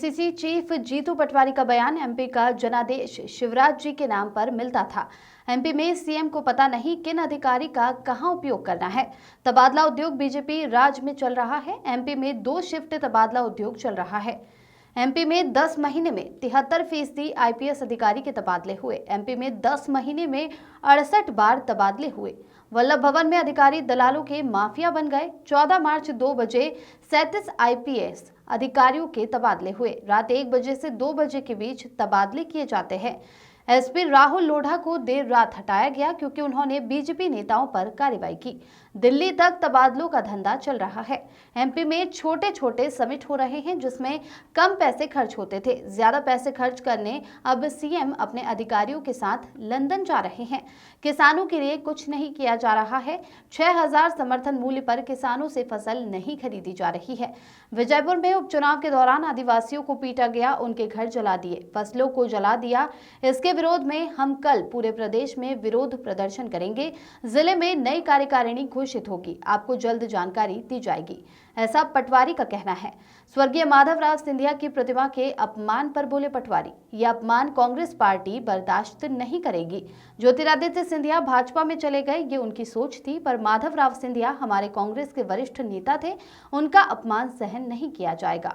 PCC chief Jitu Patwari का बयान, MP का जनादेश शिवराज जी के नाम पर मिलता था। एमपी में सीएम को पता नहीं किन अधिकारी का कहां उपयोग करना है। तबादला उद्योग बीजेपी राज में चल रहा है। एमपी में 2 शिफ्ट तबादला उद्योग चल रहा है। एमपी में 10 महीने में 73% आईपीएस अधिकारी के तबादले हुए। एमपी में 10 महीने में 68 बार तबादले हुए। वल्लभ भवन में अधिकारी दलालों के माफिया बन गए। 14 मार्च 2 बजे 37 आईपीएस अधिकारियों के तबादले हुए। रात 1 बजे से 2 बजे के बीच तबादले किए जाते हैं। एसपी राहुल लोढ़ा को देर रात हटाया गया क्योंकि उन्होंने बीजेपी नेताओं पर कार्रवाई की। दिल्ली तक तबादलों का धंधा चल रहा है। एमपी में छोटे छोटे समिट हो रहे हैं जिसमें कम पैसे खर्च होते थे। ज्यादा पैसे खर्च करने अब सीएम अपने अधिकारियों के साथ लंदन जा रहे हैं। किसानों के लिए कुछ नहीं किया जा रहा है। 6000 समर्थन मूल्य पर किसानों से फसल नहीं खरीदी जा रही है। विजयपुर में उपचुनाव के दौरान आदिवासियों को पीटा गया, उनके घर जला दिए, फसलों को जला दिया। इसके विरोध में हम कल पूरे प्रदेश में विरोध प्रदर्शन करेंगे। जिले में नई कार्यकारिणी घोषित होगी, आपको जल्द जानकारी दी जाएगी, ऐसा पटवारी का कहना है। स्वर्गीय माधवराव सिंधिया की प्रतिमा के अपमान पर बोले पटवारी, यह अपमान कांग्रेस पार्टी बर्दाश्त नहीं करेगी। ज्योतिरादित्य सिंधिया भाजपा में चले गए, ये उनकी सोच थी, पर माधवराव सिंधिया हमारे कांग्रेस के वरिष्ठ नेता थे, उनका अपमान सहन नहीं किया जाएगा।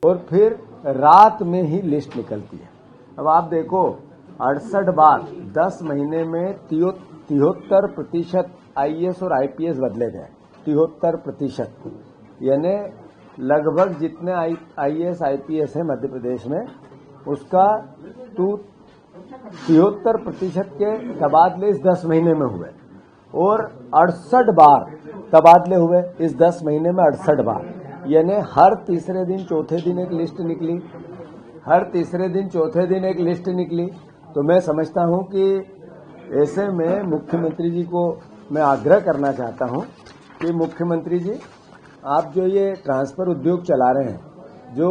और फिर रात में ही लिस्ट निकलती है। अब आप देखो 68 बार 10 महीने में 73% आईएएस और आईपीएस बदले गए। 73%, यानी लगभग जितने आईएएस आईपीएस है मध्य प्रदेश में, उसका 73% के तबादले इस 10 महीने में हुए और 68 बार तबादले हुए इस 10 महीने में। 68 बार, यानी हर तीसरे दिन चौथे दिन एक लिस्ट निकली, हर तीसरे दिन चौथे दिन एक लिस्ट निकली। तो मैं समझता हूं कि ऐसे में मुख्यमंत्री जी को मैं आग्रह करना चाहता हूं कि मुख्यमंत्री जी, आप जो ये ट्रांसफर उद्योग चला रहे हैं, जो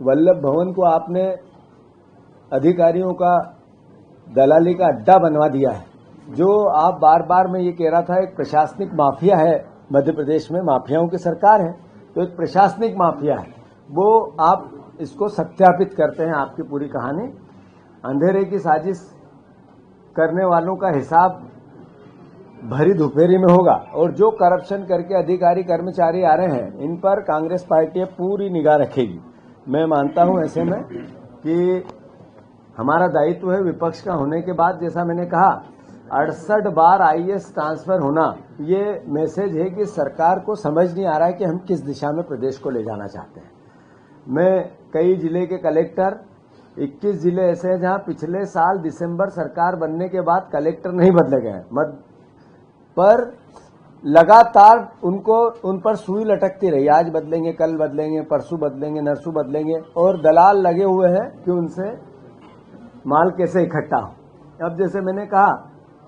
वल्लभ भवन को आपने अधिकारियों का दलाली का अड्डा बनवा दिया है, जो आप बार बार मैं ये कह रहा था एक प्रशासनिक माफिया है मध्य प्रदेश में, माफियाओं की सरकार है, तो एक प्रशासनिक माफिया है, वो आप इसको सत्यापित करते हैं। आपकी पूरी कहानी अंधेरे की साजिश करने वालों का हिसाब भरी दोपहरी में होगा, और जो करप्शन करके अधिकारी कर्मचारी आ रहे हैं, इन पर कांग्रेस पार्टी पूरी निगाह रखेगी। मैं मानता हूं ऐसे में कि हमारा दायित्व है विपक्ष का होने के बाद, जैसा मैंने कहा 68 बार आईएएस ट्रांसफर होना, ये मैसेज है कि सरकार को समझ नहीं आ रहा है कि हम किस दिशा में प्रदेश को ले जाना चाहते हैं। मैं कई जिले के कलेक्टर, 21 जिले ऐसे हैं जहां पिछले साल दिसंबर सरकार बनने के बाद कलेक्टर नहीं बदले गए, पर लगातार उन पर सुई लटकती रही। आज बदलेंगे, कल बदलेंगे, परसों बदलेंगे, नरसों बदलेंगे, और दलाल लगे हुए हैं कि उनसे माल कैसे इकट्ठा हो। अब जैसे मैंने कहा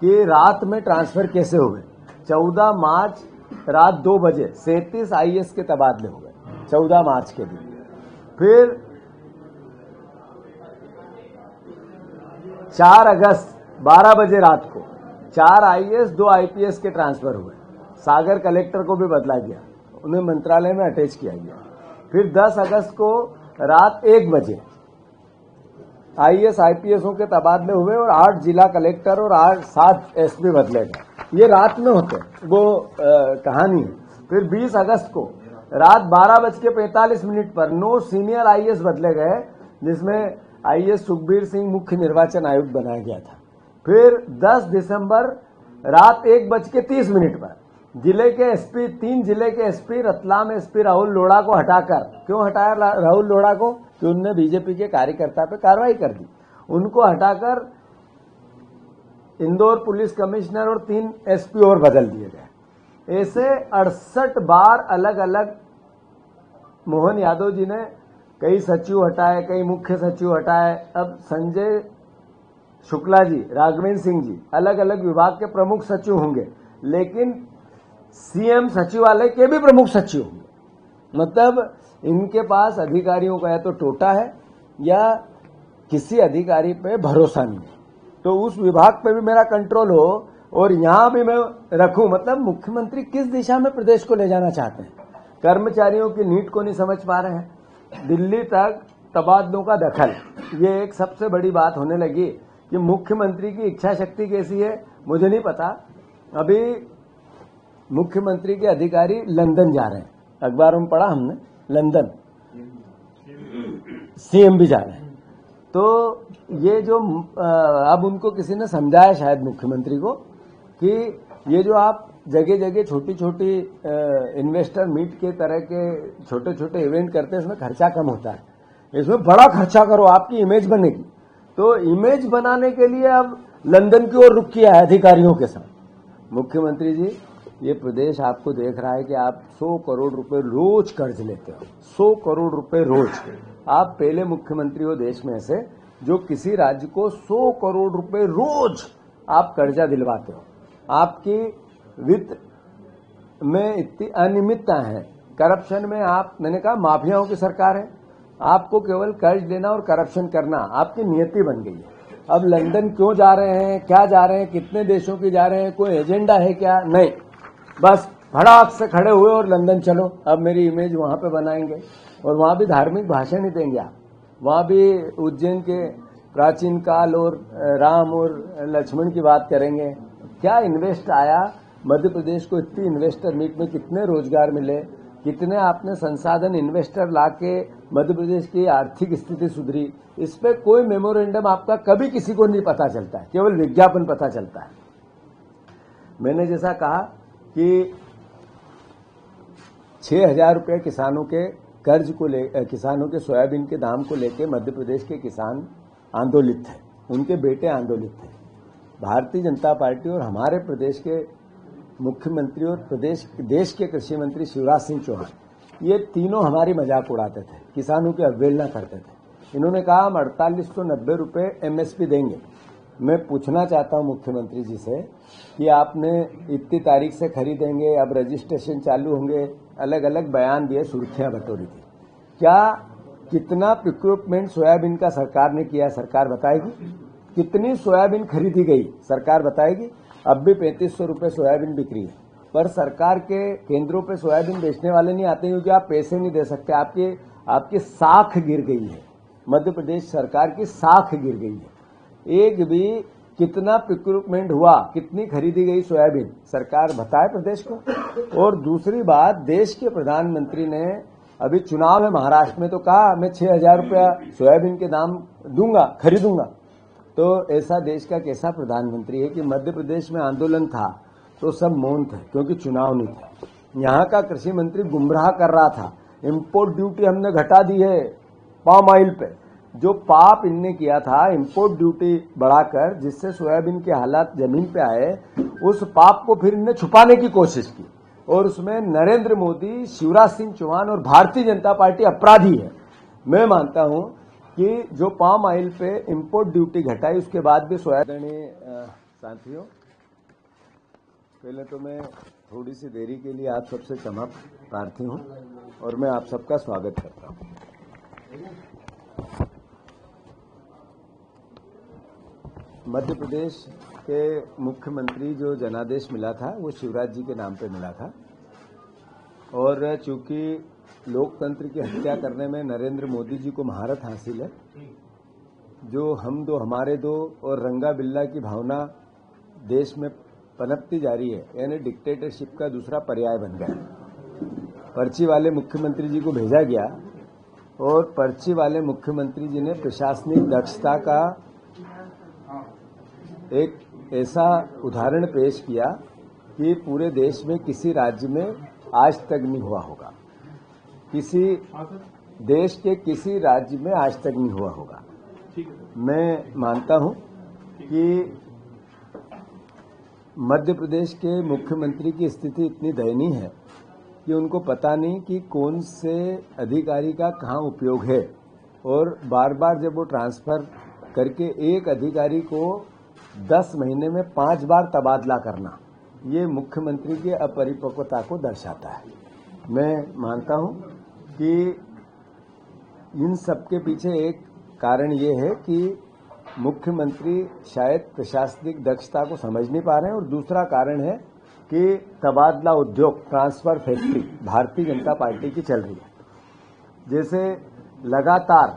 कि रात में ट्रांसफर कैसे हुए, 14 मार्च रात 2 बजे 37 आईएएस के तबादले हुए 14 मार्च के दिन। फिर 4 अगस्त 12 बजे रात को 4 आईएएस 2 आईपीएस के ट्रांसफर हुए। सागर कलेक्टर को भी बदला गया, उन्हें मंत्रालय में अटैच किया गया। फिर 10 अगस्त को रात 1 बजे आईएएस आईपीएसों के तबादले हुए और 8 जिला कलेक्टर और 7 एसपी बदले गए। ये रात में होते, वो कहानी है। फिर 20 अगस्त को रात 12:45 पर 9 सीनियर आईएएस बदले गए, जिसमें आईएएस सुखबीर सिंह मुख्य निर्वाचन आयुक्त बनाया गया था। फिर 10 दिसंबर रात 1:30 पर जिले के एसपी, 3 जिले के एसपी, रतलाम एसपी राहुल लोढ़ा को हटाकर, क्यों हटाया राहुल लोढ़ा को? कि उनने बीजेपी के कार्यकर्ता पे कार्रवाई कर दी। उनको हटाकर इंदौर पुलिस कमिश्नर और 3 एसपी और बदल दिए गए। ऐसे 68 बार अलग अलग मोहन यादव जी ने कई सचिव हटाए, कई मुख्य सचिव हटाए। अब संजय शुक्ला जी, राघवेंद्र सिंह जी अलग अलग विभाग के प्रमुख सचिव होंगे, लेकिन सीएम सचिवालय के भी प्रमुख सचिव होंगे। मतलब इनके पास अधिकारियों का या तो टोटा है या किसी अधिकारी पे भरोसा नहीं है। तो उस विभाग पे भी मेरा कंट्रोल हो और यहां भी मैं रखूं। मतलब मुख्यमंत्री किस दिशा में प्रदेश को ले जाना चाहते हैं? कर्मचारियों की नीड को नहीं समझ पा रहे हैं, दिल्ली तक तबादलों का दखल, ये एक सबसे बड़ी बात होने लगी कि मुख्यमंत्री की इच्छा शक्ति कैसी है मुझे नहीं पता। अभी मुख्यमंत्री के अधिकारी लंदन जा रहे हैं, अखबारों में पढ़ा हमने, लंदन सीएम भी जा रहे हैं। तो ये जो अब उनको किसी ने समझाया शायद मुख्यमंत्री को कि ये जो आप जगह जगह छोटी छोटी इन्वेस्टर मीट के तरह के छोटे छोटे इवेंट करते हैं, इसमें खर्चा कम होता है, इसमें बड़ा खर्चा करो, आपकी इमेज बनेगी। तो इमेज बनाने के लिए अब लंदन की ओर रुख किया है अधिकारियों के साथ। मुख्यमंत्री जी, ये प्रदेश आपको देख रहा है कि आप 100 करोड़ रुपए रोज कर्ज लेते हो, 100 करोड़ रुपए रोज। आप पहले मुख्यमंत्री हो देश में ऐसे जो किसी राज्य को 100 करोड़ रुपए रोज आप कर्जा दिलवाते हो। आपकी वित्त में इतनी अनियमितता है, करप्शन में आप, मैंने कहा माफियाओं की सरकार है, आपको केवल कर्ज लेना और करप्शन करना आपकी नियति बन गई है। अब लंदन क्यों जा रहे हैं, क्या जा रहे हैं, कितने देशों की जा रहे हैं, कोई एजेंडा है क्या? नहीं, बस भड़ाक से खड़े हुए और लंदन चलो, अब मेरी इमेज वहां पे बनाएंगे और वहां भी धार्मिक भाषण ही देंगे आप, वहां भी उज्जैन के प्राचीन काल और राम और लक्ष्मण की बात करेंगे। क्या इन्वेस्ट आया मध्य प्रदेश को? इतनी इन्वेस्टर मीट में कितने रोजगार मिले, कितने आपने संसाधन इन्वेस्टर लाके मध्य प्रदेश की आर्थिक स्थिति सुधरी, इस पे कोई मेमोरेंडम आपका कभी किसी को नहीं पता चलता है, केवल विज्ञापन पता चलता है। मैंने जैसा कहा कि 6,000 रुपये किसानों के कर्ज को किसानों के सोयाबीन के दाम को लेकर मध्य प्रदेश के किसान आंदोलित थे, उनके बेटे आंदोलित थे। भारतीय जनता पार्टी और हमारे प्रदेश के मुख्यमंत्री और देश के कृषि मंत्री शिवराज सिंह चौहान, ये तीनों हमारी मजाक उड़ाते थे, किसानों की अवहेलना करते थे। इन्होंने कहा हम 4890 रुपये एमएसपी देंगे। मैं पूछना चाहता हूं मुख्यमंत्री जी से कि आपने इतनी तारीख से खरीदेंगे, अब रजिस्ट्रेशन चालू होंगे, अलग अलग बयान दिए, सुर्खियां बटोरी थी। क्या कितना प्रिक्रूटमेंट सोयाबीन का सरकार ने किया, सरकार बताएगी? कितनी सोयाबीन खरीदी गई, सरकार बताएगी? अब भी 3500 रुपये सोयाबीन बिक रही है, पर सरकार के केंद्रों पे सोयाबीन बेचने वाले नहीं आते क्योंकि आप पैसे नहीं दे सकते, आपकी साख गिर गई है, मध्य प्रदेश सरकार की साख गिर गई है। एक भी कितना प्रिक्रूटमेंट हुआ, कितनी खरीदी गई सोयाबीन, सरकार बताए प्रदेश को। और दूसरी बात, देश के प्रधानमंत्री ने अभी चुनाव है महाराष्ट्र में तो कहा मैं 6,000 रुपया सोयाबीन के दाम दूंगा, खरीदूंगा। तो ऐसा देश का कैसा प्रधानमंत्री है कि मध्य प्रदेश में आंदोलन था तो सब मौन थे क्योंकि चुनाव नहीं थे। यहाँ का कृषि मंत्री गुमराह कर रहा था, इंपोर्ट ड्यूटी हमने घटा दी है पाम ऑयल पे। जो पाप इनने किया था इंपोर्ट ड्यूटी बढ़ाकर, जिससे सोयाबीन के हालात जमीन पे आए, उस पाप को फिर इनने छुपाने की कोशिश की और उसमें नरेंद्र मोदी, शिवराज सिंह चौहान और भारतीय जनता पार्टी अपराधी है। मैं मानता हूं कि जो पाम ऑयल पे इंपोर्ट ड्यूटी घटाई उसके बाद भी सोयाबीन। साथियों, पहले तो मैं थोड़ी सी देरी के लिए आप सबसे क्षमा प्रार्थी हूं और मैं आप सबका स्वागत करता हूं। मध्य प्रदेश के मुख्यमंत्री जो जनादेश मिला था वो शिवराज जी के नाम पे मिला था और चूंकि लोकतंत्र की हत्या करने में नरेंद्र मोदी जी को महारत हासिल है, जो हम दो हमारे दो और रंगा बिल्ला की भावना देश में पनपती जा रही है, यानी डिक्टेटरशिप का दूसरा पर्याय बन गया। पर्ची वाले मुख्यमंत्री जी को भेजा गया और पर्ची वाले मुख्यमंत्री जी ने प्रशासनिक दक्षता का एक ऐसा उदाहरण पेश किया कि पूरे देश में किसी राज्य में आज तक नहीं हुआ होगा, किसी देश के किसी राज्य में आज तक नहीं हुआ होगा। मैं मानता हूं कि मध्य प्रदेश के मुख्यमंत्री की स्थिति इतनी दयनीय है कि उनको पता नहीं कि कौन से अधिकारी का कहां उपयोग है और बार बार जब वो ट्रांसफर करके एक अधिकारी को 10 महीने में 5 बार तबादला करना, ये मुख्यमंत्री की अपरिपक्वता को दर्शाता है। मैं मानता हूं कि इन सब के पीछे एक कारण ये है कि मुख्यमंत्री शायद प्रशासनिक दक्षता को समझ नहीं पा रहे हैं और दूसरा कारण है कि तबादला उद्योग, transfer factory Bharatiya Janata party की चल रही है। जैसे लगातार